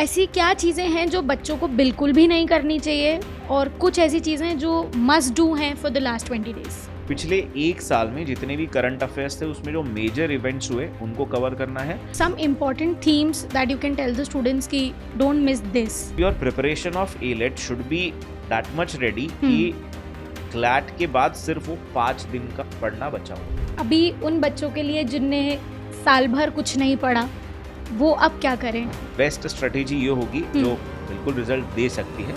ऐसी क्या चीज़ें हैं जो बच्चों को बिल्कुल भी नहीं करनी चाहिए और कुछ ऐसी चीज़ें जो मस्ट डू हैं फॉर द लास्ट 20 डेज? पिछले एक साल में जितने भी करंट अफेयर्स थे उसमें जो मेजर इवेंट्स हुए उनको कवर करना है. Some important themes that you can tell the students की don't miss this. Your preparation of AILET should be that much ready कि क्लैट के बाद सिर्फ वो 5 दिन का पढ़ना बचा हो. अभी उन बच्चों के लिए जिनने साल भर कुछ नहीं पढ़ा, वो अब क्या करें? बेस्ट स्ट्रेटेजी ये होगी जो बिल्कुल रिजल्ट दे सकती है.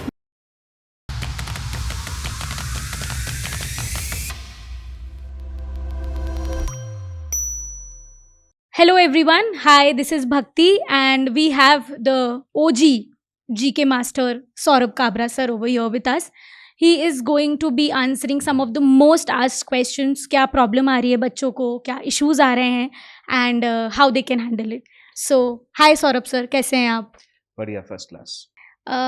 Hello everyone, hi, this is Bhakti and we have the OG GK master Saurabh Kabra sir over here with us. He is going to be answering some of the most asked questions. क्या problem आ रही है बच्चों को, क्या issues आ रहे हैं and how they can handle it. So, hi Saurabh sir, कैसे हैं आप? बढ़िया, फर्स्ट क्लास.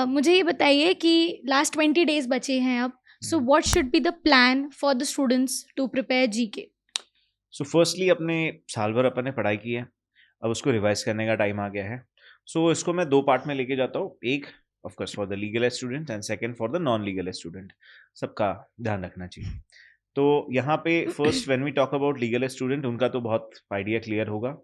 मुझे ये बताइए कि last 20 days बचे हैं अब. So what should be the plan for the students to prepare GK? So firstly अपने साल भर अपन ने पढ़ाई की है, अब उसको रिवाइज करने का टाइम आ गया है. सो इसको मैं 2 पार्ट में लेके जाता हूँ. एक of course for the legal student and second for the non legal student. सबका ध्यान रखना चाहिए. तो यहाँ पे first when we talk about legal student, उनका तो बहुत आइडिया क्लियर होगा.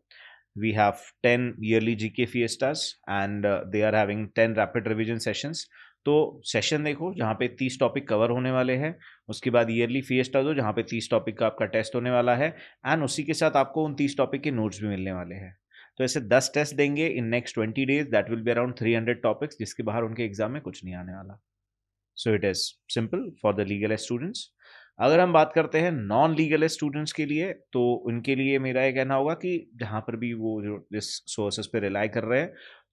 We have 10 yearly GK fiestas and they are having 10 rapid revision sessions. तो सेशन देखो जहाँ पे 30 टॉपिक कवर होने वाले हैं. उसके बाद ईयरली फिएस्टा दो जहाँ पे 30 टॉपिक का आपका टेस्ट होने वाला है एंड उसी के साथ आपको उन 30 टॉपिक के नोट्स भी मिलने वाले हैं. तो ऐसे 10 टेस्ट देंगे in next 20 days. That will be around 300 topics जिसके बाहर उनके एग्जाम में कुछ नहीं आने वाला. So it is simple for the legal students. अगर हम बात करते हैं नॉन लीगल स्टूडेंट्स के लिए, तो उनके लिए मेरा ये कहना होगा कि जहाँ पर भी वो जो जिस सोर्सेस पे रिलाई कर रहे हैं,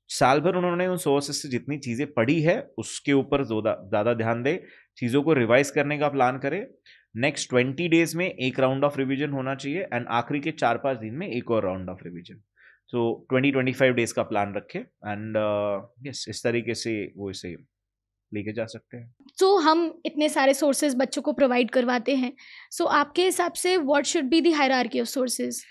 साल भर उन्होंने उन सोर्सेस से जितनी चीज़ें पढ़ी है उसके ऊपर ज़्यादा ध्यान दे, चीज़ों को रिवाइज करने का प्लान करे. नेक्स्ट 20 डेज में एक राउंड ऑफ रिवीजन होना चाहिए एंड आखिरी के 4-5 दिन में एक और round of revision. So 20-25 days का प्लान रखे एंड यस, इस तरीके से वो इसे लेके जा सकते हैं. तो हम इतने सारे सोर्सेज बच्चों को प्रोवाइड करवाते हैं. सो आपके हिसाब से what should be the hierarchy of sources?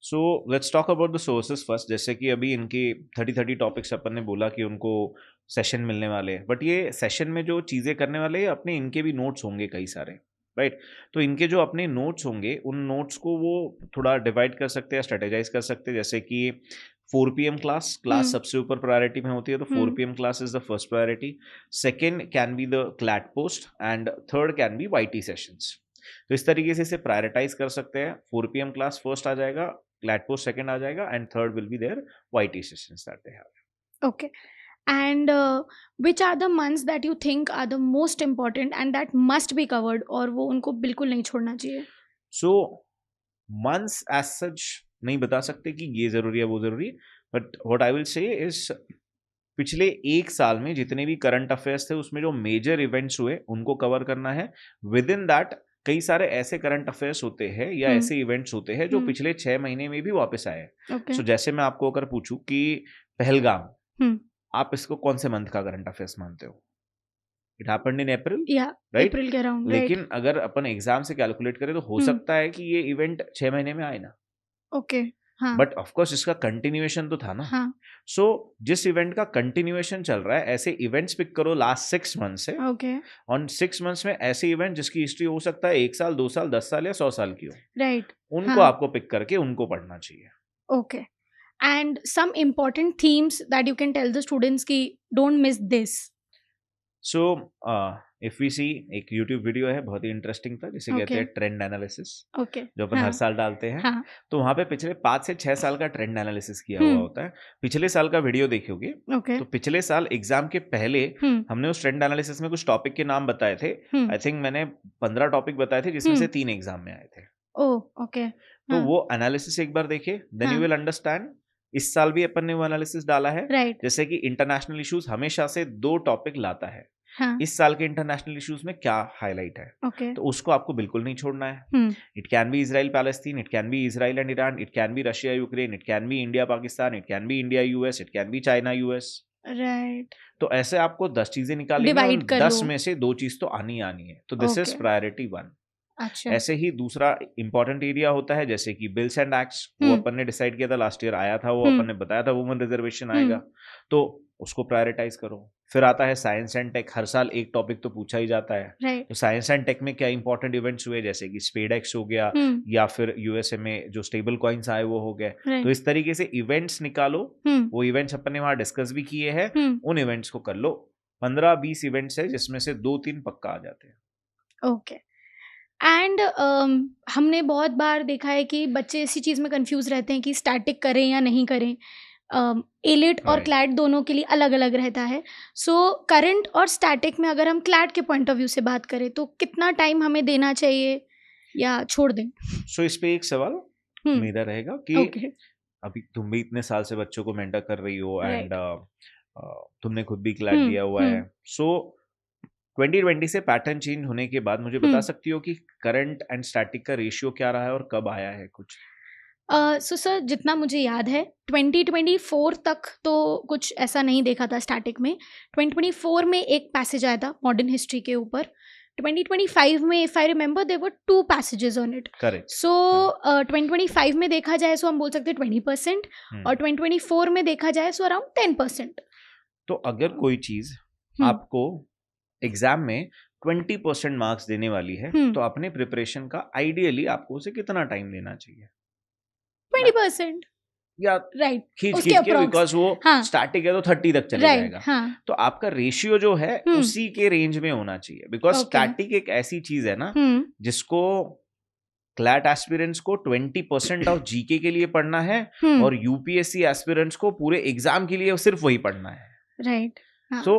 So let's talk about the sources first. जैसे कि अभी इनके 30 टॉपिक्स अपन ने बोला कि उनको सेशन मिलने वाले हैं, बट ये सेशन में जो चीज़ें करने वाले हैं अपने इनके भी नोट्स होंगे कई सारे, राइट. तो इनके जो अपने नोट्स होंगे उन नोट्स को वो थोड़ा डिवाइड कर सकते हैं, स्ट्रेटेजाइज कर सकते हैं. जैसे कि 4 PM क्लास सबसे ऊपर प्रायोरिटी में होती है, तो 4 PM class is the first priority. Second can be the CLAT post and third can be YT sessions. तो इस तरीके से इसे प्रायोरिटाइज कर सकते हैं. 4 PM क्लास फर्स्ट आ जाएगा, क्लैट पोस्ट सेकंड आ जाएगा and third will be there YT sessions that they have. Okay. And which are the months that you think are the most important and that must be covered और वो उनको बिल्कुल नहीं छोड़ना चाहिए? सो months as such नहीं बता सकते कि ये जरूरी है वो जरूरी है, but what I will say is पिछले एक साल में जितने भी करंट अफेयर्स थे उसमें जो मेजर इवेंट्स हुए उनको कवर करना है. विद इन दैट कई सारे ऐसे करंट अफेयर्स होते हैं या ऐसे इवेंट्स होते हैं जो पिछले 6 महीने में भी वापस आए. Okay. जैसे मैं आपको अगर पूछूं कि पहलगाम, हम्म. आप इसको कौन से मंथ का करंट अफेयर्स मानते हो? It happened in April, Yeah, right. April के around, right? लेकिन अगर अपन एग्जाम से कैलकुलेट करें तो हो सकता है कि ये इवेंट 6 महीने में आए ना, Okay. हाँ. बट ऑफ कोर्स इसका कंटिन्यूएशन तो था ना. हाँ. सो जिस इवेंट का कंटिन्यूएशन चल रहा है ऐसे इवेंट्स पिक करो लास्ट 6 मंथ से. Okay. ऑन 6 मंथ्स में ऐसे इवेंट जिसकी हिस्ट्री हो सकता है 1 साल, 2 साल, 10 साल या 100 साल की हो, Right. उनको हाँ. आपको पिक करके उनको पढ़ना चाहिए. Okay. And some important themes that you can tell the students की don't miss this. So if we see, एक यूट्यूब वीडियो है बहुत ही इंटरेस्टिंग था जिसे कहते हैं ट्रेंड एनालिसिस, Okay. जो अपन हर साल डालते हैं. हाँ. तो वहाँ पे पिछले 5 से 6 साल का ट्रेंड एनालिसिस किया हुआ होता है. पिछले साल का वीडियो देखोगे Okay. तो पिछले साल एग्जाम के पहले हमने उस ट्रेंड एनालिसिस में कुछ टॉपिक के नाम बताए थे. आई थिंक मैंने 15 टॉपिक बताए थे जिसमें से 3 एग्जाम में आए थे. Oh, okay. तो वो एनालिसिस एक बार देखे, देन यू विल अंडरस्टैंड. इस साल भी अपन ने वो एनालिसिस डाला है. Right. जैसे कि इंटरनेशनल इश्यूज हमेशा से 2 टॉपिक लाता है. हाँ. इस साल के इंटरनेशनल इश्यूज में क्या हाईलाइट है, Okay. तो उसको आपको बिल्कुल नहीं छोड़ना है. It can be Israel Palestine, it can be Israel and Iran, it can be Russia Ukraine, it can be India Pakistan, it can be India US, it can be China US. Right. तो ऐसे आपको 10 चीजें निकालनी है Divide और कर 10 लो. में से 2 चीज तो आनी है. तो दिस इज Okay. प्रायोरिटी 1. अच्छा. ऐसे ही दूसरा इंपॉर्टेंट एरिया होता है जैसे कि बिल्स एंड एक्ट्स, वो अपन ने डिसाइड किया था लास्ट ईयर आया था, वो अपन ने बताया था वुमेन रिजर्वेशन आएगा. तो उसको प्रायोरिटाइज करो। फिर आता है साइंस एंड टेक, हर साल एक टॉपिक तो पूछा ही जाता है। राइट। तो साइंस एंड टेक में क्या इंपॉर्टेंट इवेंट्स हुए, जैसे कि स्पेडएक्स हो गया, या फिर यूएसए में जो स्टेबल कॉइन्स आए वो हो गए। तो राइट। इस तरीके से इवेंट्स निकालो, वो इवेंट्स अपन ने वहां डिस्कस भी किए हैं, उन इवेंट्स को कर लो। 15-20 इवेंट्स है जिसमें से 2-3 पक्का आ जाते हैं। ओके। एंड हमने बहुत बार देखा है कि बच्चे इसी चीज़ में कंफ्यूज रहते हैं कि स्टैटिक करें या नहीं करें। एलिट और Right. क्लैट दोनों के लिए अलग अलग रहता है। सो करंट और स्टैटिक में अगर हम क्लैट के पॉइंट ऑफ व्यू से बात करें तो कितना टाइम हमें देना चाहिए या छोड़ दें? सो इस पे एक सवाल हम्म। मेरा रहेगा कि ओके। अभी तुम भी इतने साल से बच्चों को मेंटर कर रही हो, एंड Right. तुमने खुद भी क्लैट दिया हुआ है। सो 2020 से पैटर्न चेंज होने के बाद मुझे बता सकती हो कि करंट एंड स्टैटिक का रेशियो क्या रहा है और कब आया है कुछ? सो सर, जितना मुझे याद है 2024 तक तो कुछ ऐसा नहीं देखा था स्टैटिक में। 2024 में एक पैसेज आया था मॉडर्न हिस्ट्री के ऊपर। 2025 में if I remember there were 2 passages on it. Correct. So 2025 में देखा जाए सो हम बोल सकते हैं 20%, और 2024 में देखा जाए सो अराउंड 10%। तो अगर कोई चीज आपको एग्जाम में 20% मार्क्स देने वाली है, तो अपने प्रिपरेशन का आइडियली आपको उसे कितना टाइम देना चाहिए? 20% या राइट, खींच उसके खींच के, approx। बिकॉज वो हाँ। स्टैटिक है तो 30 तक चले राइट। जाएगा। हाँ। तो आपका रेशियो जो है उसी के रेंज में होना चाहिए, बिकॉज Okay. स्टैटिक एक ऐसी चीज है ना जिसको क्लैट एस्पिरेंट्स को 20% ऑफ जीके के लिए पढ़ना है, और यूपीएससी एस्पिरेंट्स को पूरे एग्जाम के लिए सिर्फ वही पढ़ना है। राइट। सो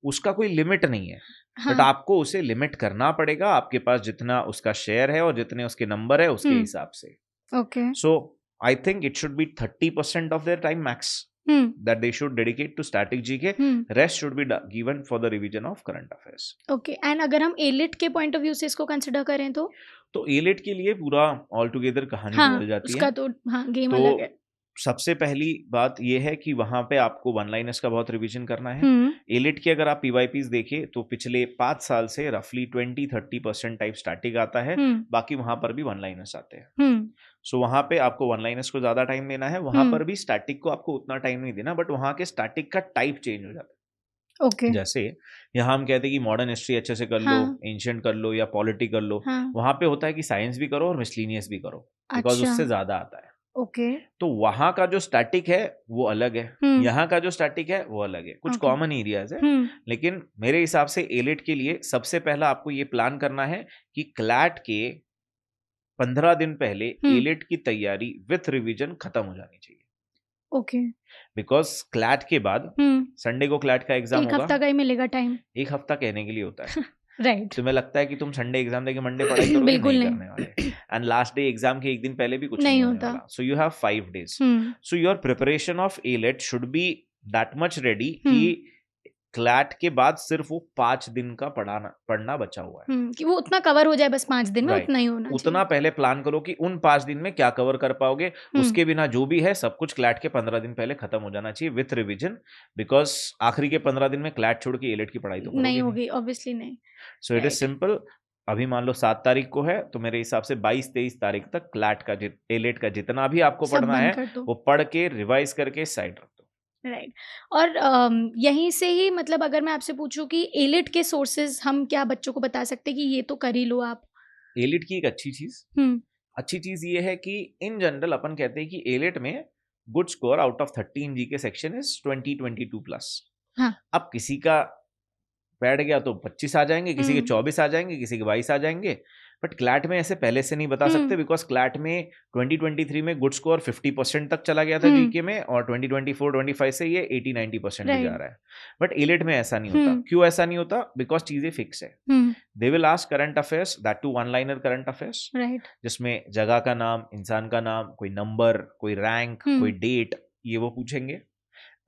उसका कोई लिमिट नहीं है, बट आपको उसे लिमिट करना पड़ेगा। आपके पास जितना उसका शेयर है और जितने उसके नंबर है उसके हिसाब से। Okay. So I think it should be 30% of their time max that they should dedicate to static GK. Rest should be given for the revision of current affairs. Okay. And अगर हम elite के point of view से इसको consider करें तो elite के लिए पूरा ऑल टुगेदर कहानी बदल जाती है। उसका तो गेम तो अलग है। सबसे पहली बात यह है कि वहां पे आपको वन लाइनर्स का बहुत रिवीजन करना है। एलिट की अगर आप पीवाईपीज देखें तो पिछले 5 साल से रफली 20-30% टाइप स्टैटिक आता है, बाकी वहां पर भी वन लाइनर्स आते हैं। सो वहां पे आपको वन लाइनर्स को ज्यादा टाइम देना है, वहां पर भी स्टैटिक को आपको उतना टाइम नहीं देना, बट वहां के स्टैटिक का टाइप चेंज हो जाता है। Okay. जैसे यहाँ हम कहते हैं कि मॉडर्न हिस्ट्री अच्छे से कर लो, एंशिएंट कर लो या पॉलिटी कर लो, वहां पे होता है कि साइंस भी करो और मिसलिनियस भी करो, बिकॉज उससे ज्यादा आता है। ओके। तो वहां का जो स्टैटिक है वो अलग है, यहाँ का जो स्टैटिक है वो अलग है। कुछ कॉमन एरियाज है, लेकिन मेरे हिसाब से एलिट के लिए सबसे पहला आपको ये प्लान करना है कि क्लैट के 15 दिन पहले एलिट की तैयारी विथ रिवीजन खत्म हो जानी चाहिए। ओके। बिकॉज क्लैट के बाद संडे को क्लैट का एग्जाम होगा। एक हफ्ता का ही मिलेगा टाइम। एक हफ्ता कहने के लिए होता है। राइट। तुम्हें लगता है कि तुम संडे एग्जाम देके मंडे पढ़ाई करोगे? बिल्कुल नहीं करने वाले। एंड लास्ट डे एग्जाम के एक दिन पहले भी कुछ नहीं होने होता। वाला। So you have 5 days। So your preparation of elite should be that much ready कि क्लैट के बाद सिर्फ वो 5 दिन का पढ़ना बचा हुआ है, कि वो उतना कवर हो जाए बस 5 दिन में। Right. उतना ही होना चाहिए। उतना पहले प्लान करो कि उन 5 दिन में क्या कवर कर पाओगे। उसके बिना जो भी है सब कुछ क्लैट के 15 दिन पहले खत्म हो जाना चाहिए विथ रिवीजन, बिकॉज आखिरी के 15 दिन में क्लैट छोड़ के एलिट की पढ़ाई तो नहीं होगी, ऑब्वियसली नहीं। So it is simple. अभी मान लो 7 तारीख को है, तो मेरे हिसाब से 22-23 तारीख तक क्लैट का एलिट का जितना भी आपको पढ़ना है वो पढ़ के रिवाइज करके साइड रख दो। राइट। और यहीं से ही मतलब अगर मैं आपसे पूछूं कि एलिट के सोर्सेज हम क्या बच्चों को बता सकते हैं कि ये तो कर ही लो आप? एलिट की एक अच्छी चीज ये है कि इन जनरल अपन कहते हैं कि एलिट में good score out of 13 GK section is 20-22+। अब किसी का बैठ गया तो 25 आ जाएंगे, किसी के 24 आ जाएंगे, किसी के 22 आ जाएंगे, बट क्लैट में ऐसे पहले से नहीं बता सकते, बिकॉज क्लैट में 2023 में गुड स्कोर 50% तक चला गया था जीके में, और 2024-25 से ये 80-90% भी जा रहा है। बट एलिट में ऐसा नहीं होता। क्यों ऐसा नहीं होता? बिकॉज चीजें फिक्स है। They will ask current affairs, that too one liner current affairs, जिसमें जगह का नाम, इंसान का नाम, कोई नंबर, कोई रैंक, कोई डेट, ये वो पूछेंगे,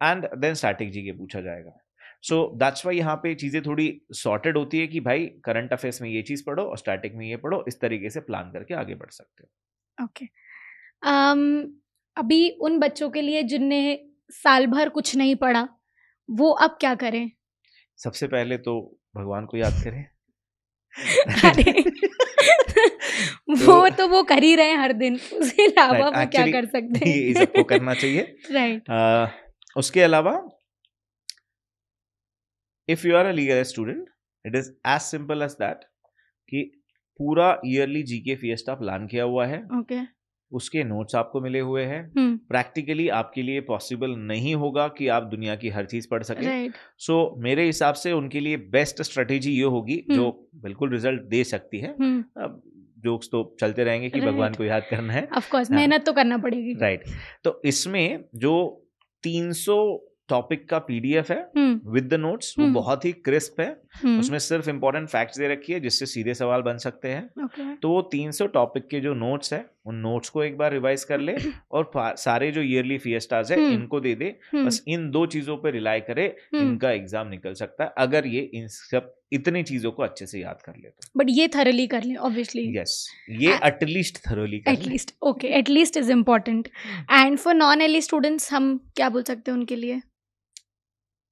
एंड देन स्टैटिक जीके पूछा जाएगा। सो दैट्स वाई यहाँ पे चीजें थोड़ी सॉर्टेड होती है कि भाई करंट अफेयर्स में ये चीज पढ़ो और स्टैटिक में ये पढ़ो, इस तरीके से प्लान करके आगे बढ़ सकते हो। ओके। अभी उन बच्चों के लिए जिनने साल भर कुछ नहीं पढ़ा, वो अब क्या करें? सबसे पहले तो भगवान को याद करें। अरे वो कर ही रहे हैं हर दिन, उसके अलावा वो क्या कर सकते हैं? ये सबको करना चाहिए। राइट। उसके अलावा if you are a legal student, it is as simple as that कि पूरा ईयरली जीके फिएस्टा प्लान किया हुआ है, ओके उसके नोट्स आपको मिले हुए हैं। प्रैक्टिकली आपके लिए पॉसिबल नहीं होगा कि आप दुनिया की हर चीज पढ़ सके। राइट सो मेरे हिसाब से उनके लिए बेस्ट स्ट्रेटेजी ये होगी जो बिल्कुल रिजल्ट दे सकती है। अब जोक्स तो चलते रहेंगे कि भगवान को याद करना है, ऑफ कोर्स हाँ। मेहनत तो करना पड़ेगी। राइट। तो इसमें जो 300 टॉपिक का पीडीएफ है विद द नोट्स, वो बहुत ही क्रिस्प है। उसमें सिर्फ इंपॉर्टेंट फैक्ट्स दे रखी है जिससे सीधे सवाल बन सकते हैं। ओके तो वो 300 टॉपिक के जो नोट्स है, उन नोट्स को एक बार रिवाइज कर ले और सारे जो ईयरली फिएस्टाज है इनको दे दे। बस इन 2 चीजों पे रिलाई करे, इनका एग्जाम निकल सकता है अगर ये इन सब इतनी चीजों को अच्छे से याद कर ले तो। बट ये थरली कर लें ऑब्वियसली। यस, ये एटलीस्ट थरोली कर ले। At least okay, at least is important. And for non ally students हम क्या बोल सकते हैं उनके लिए?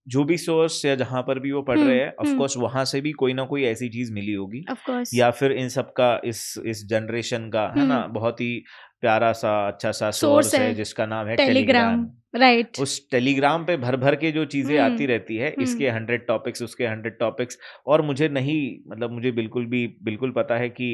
जो भी सोर्स या जहां पर भी वो पढ़ रहे हैं, ऑफ कोर्स वहां से भी कोई ना कोई ऐसी चीज मिली होगी, ऑफ कोर्स, या फिर इन सब का इस जनरेशन का है ना बहुत ही प्यारा सा अच्छा सा सोर्स है जिसका नाम है टेलीग्राम। राइट। उस टेलीग्राम पे भर भर के जो चीजें आती रहती है, इसके 100 टॉपिक्स, उसके 100 टॉपिक्स, और मुझे नहीं मतलब मुझे बिल्कुल पता है कि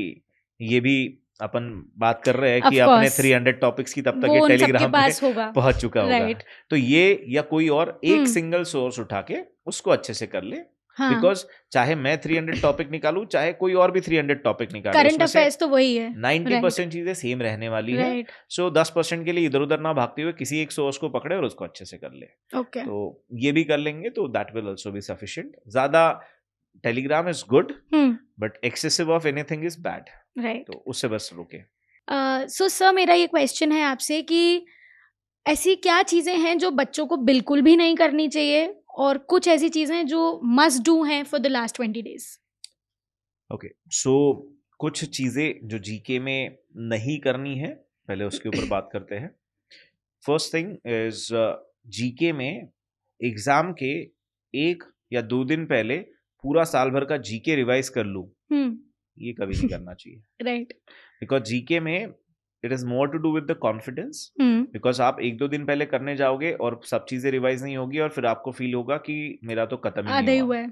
ये भी अपन बात कर रहे हैं कि अपने 300 टॉपिक्स की तब तक ये टेलीग्राम पे पहुंच चुका होगा। तो ये या कोई और एक सिंगल सोर्स उठा के उसको अच्छे से कर ले। बिकॉज चाहे मैं 300 टॉपिक निकालूं, चाहे कोई और भी 300 टॉपिक निकाले, करंट अफेयर्स तो वही है, 90% चीजें सेम रहने वाली है। सो 10% के लिए इधर उधर ना भागते हुए किसी एक सोर्स को पकड़े और उसको अच्छे से कर ले। तो ये भी कर लेंगे तो that will also be sufficient. ज्यादा Telegram is good but excessive of anything is bad, right. तो उससे बस रुके। सो सर मेरा ये क्वेश्चन है आपसे कि ऐसी क्या चीजें हैं जो बच्चों को बिल्कुल भी नहीं करनी चाहिए और कुछ ऐसी चीजें जो मस्ट डू हैं for the last 20 days? Okay, so कुछ चीजें जो जीके में नहीं करनी है, पहले उसके ऊपर बात करते हैं। फर्स्ट थिंग इज जीके में एग्जाम के 1 या 2 दिन पहले पूरा साल भर का जीके रिवाइज कर लूं, ये कभी नहीं करना चाहिए। राइट। बिकॉज जीके में it is more to do with the confidence. Because आप 1-2 दिन पहले करने जाओगे और सब चीजें रिवाइज नहीं होगी और फिर आपको फील होगा कि मेरा तो खत्म ही नहीं हुआ है,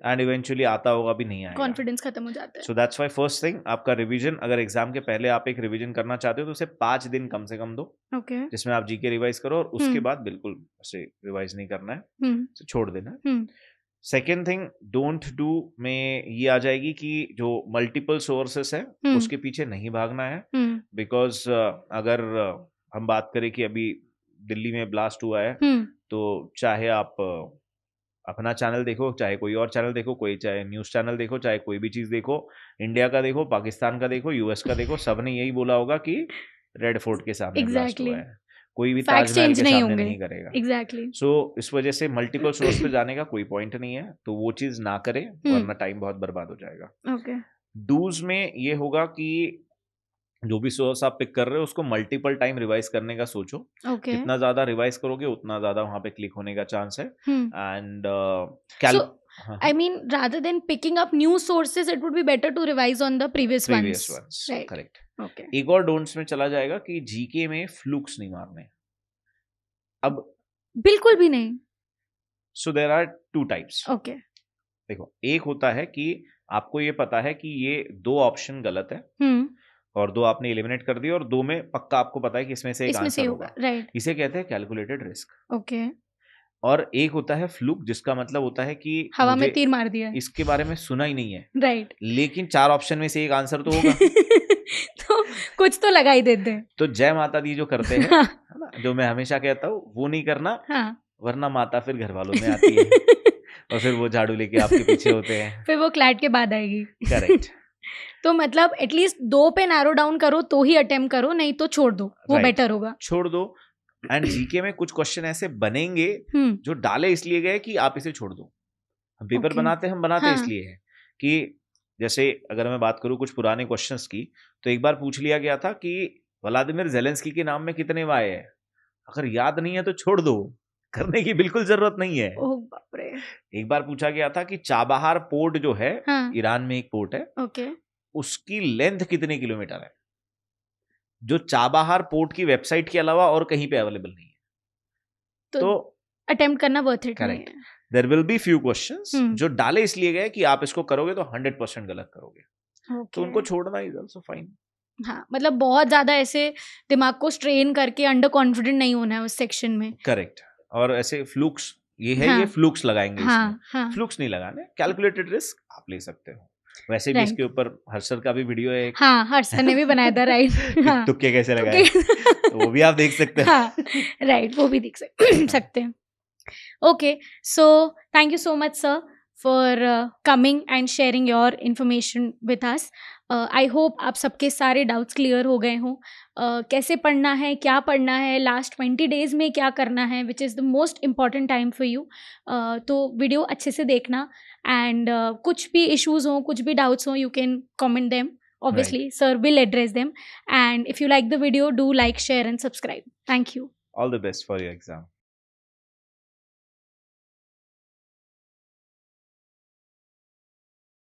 एंड इवेंचुअली आता होगा भी नहीं आएगा, कॉन्फिडेंस खत्म हो जाता है। So that's why first thing, आपका रिवीजन, अगर एग्जाम के पहले आप एक रिवीजन करना चाहते हो तो उसे 5 दिन कम से कम दो, जिसमें आप जीके रिवाइज करो, और उसके बाद बिल्कुल उसे रिवाइज नहीं करना है, छोड़ देना है। सेकेंड थिंग, डोंट डू में ये आ जाएगी कि जो मल्टीपल सोर्सेस है उसके पीछे नहीं भागना है। बिकॉज अगर हम बात करें कि अभी दिल्ली में ब्लास्ट हुआ है, तो चाहे आप अपना चैनल देखो, चाहे कोई और चैनल देखो, कोई चाहे न्यूज चैनल देखो, चाहे कोई भी चीज देखो, इंडिया का देखो, पाकिस्तान का देखो, यूएस का देखो, सबने यही बोला होगा कि रेड फोर्ट के सामने ब्लास्ट हुआ है। कोई भी ताजमहल के सामने नहीं करेगा। एग्जैक्टली। सो इस वजह से मल्टीपल सोर्स पे जाने का कोई पॉइंट नहीं है, तो वो चीज ना करें वरना टाइम बहुत बर्बाद हो जाएगा। ओके। डूज में ये होगा कि जो भी सोर्स आप पिक कर रहे हो उसको मल्टीपल टाइम रिवाइज करने का सोचो। जितना ज्यादा रिवाइज करोगे उतना ज्यादा वहां पे क्लिक होने का चांस है। And I mean, rather than picking up new sources, it would be better to revise on the previous ones. Right. Correct. Okay. एक और डोंट्स में चला जाएगा कि जीके में फ्लूक्स नहीं मारने। अब बिल्कुल भी नहीं। So there are 2 types. Okay. देखो, एक होता है कि आपको ये पता है कि ये 2 ऑप्शन गलत है और 2 आपने एलिमिनेट कर दिए और 2 में पक्का आपको पता है कि इसमें से एक आंसर होगा। राइट। इसे कहते हैं कैलकुलेटेड रिस्क। ओके। और एक होता है फ्लूक, जिसका मतलब होता है कि हवा में तीर मार दिया, इसके बारे में सुना ही नहीं है। राइट। लेकिन 4 ऑप्शन में से एक आंसर तो होगा। तो कुछ तो लगा ही देते हैं। तो जय माता दी जो करते हैं, है ना, जो मैं हमेशा कहता हूँ वो नहीं करना। वरना माता फिर घर वालों में आती है और फिर वो झाड़ू लेके आपके पीछे होते हैं। फिर वो क्लैट के बाद आएगी। करेक्ट। तो मतलब एटलीस्ट 2 पे नैरो डाउन करो तो ही अटेम्प्ट करो, नहीं तो छोड़ दो, वो बेटर होगा। छोड़ दो। एंड जीके में कुछ क्वेश्चन ऐसे बनेंगे जो डाले इसलिए गए कि आप इसे छोड़ दो। हम पेपर बनाते इसलिए है कि जैसे अगर मैं बात करूं कुछ पुराने क्वेश्चंस की, तो एक बार पूछ लिया गया था कि व्लादिमीर ज़ेलेंस्की के नाम में कितने वाय है। अगर याद नहीं है तो छोड़ दो, करने की बिल्कुल जरूरत नहीं है। ओह बाप रे। एक बार पूछा गया था कि चाबहार पोर्ट जो है, ईरान में एक पोर्ट है, उसकी लेंथ कितने किलोमीटर है, जो चाबहार पोर्ट की वेबसाइट के अलावा और कहीं पे अवेलेबल नहीं है। तो अटेम्प्ट करना वर्थ इट नहीं है। There will be few questions hmm. जो डाले इसलिए गए कि आप इसको करोगे तो 100% गलत करोगे, तो ओके। उनको छोड़ना इज आल्सो फाइन। हाँ, मतलब बहुत ज़्यादा ऐसे दिमाग को स्ट्रेन करके अंडर कॉन्फिडेंट नहीं होना है उस सेक्शन में। करेक्ट। और ऐसे फ्लूक्स, ये है, हाँ, ये फ्लूक्स लगाएंगे इसमें, हाँ, हाँ, फ्लूक्स नहीं लगाने, कैलकुलेटेड रिस्क आप ले सकते हो। वैसे भी राइट। इसके ऊपर हर्षद का भी वीडियो है एक, हाँ, हर्षद ने भी बनाया था, राइट। कि हाँ, तुक्के कैसे लगाए, तुक्के तो वो भी आप देख सकते हो। हाँ, राइट, वो भी देख सकते हैं। Okay, so thank you so much, sir, for coming and sharing your information with us. I hope आप सबके सारे डाउट्स क्लियर हो गए हों। कैसे पढ़ना है, क्या पढ़ना है, लास्ट 20 डेज़ में क्या करना है, which is the most important time for you. तो वीडियो अच्छे से देखना, एंड कुछ भी इश्यूज़ हों, कुछ भी डाउट्स हों, you can comment them. Obviously, sir will address them. And if you like the video, do like, share, and subscribe. Thank you. All the best for your exam.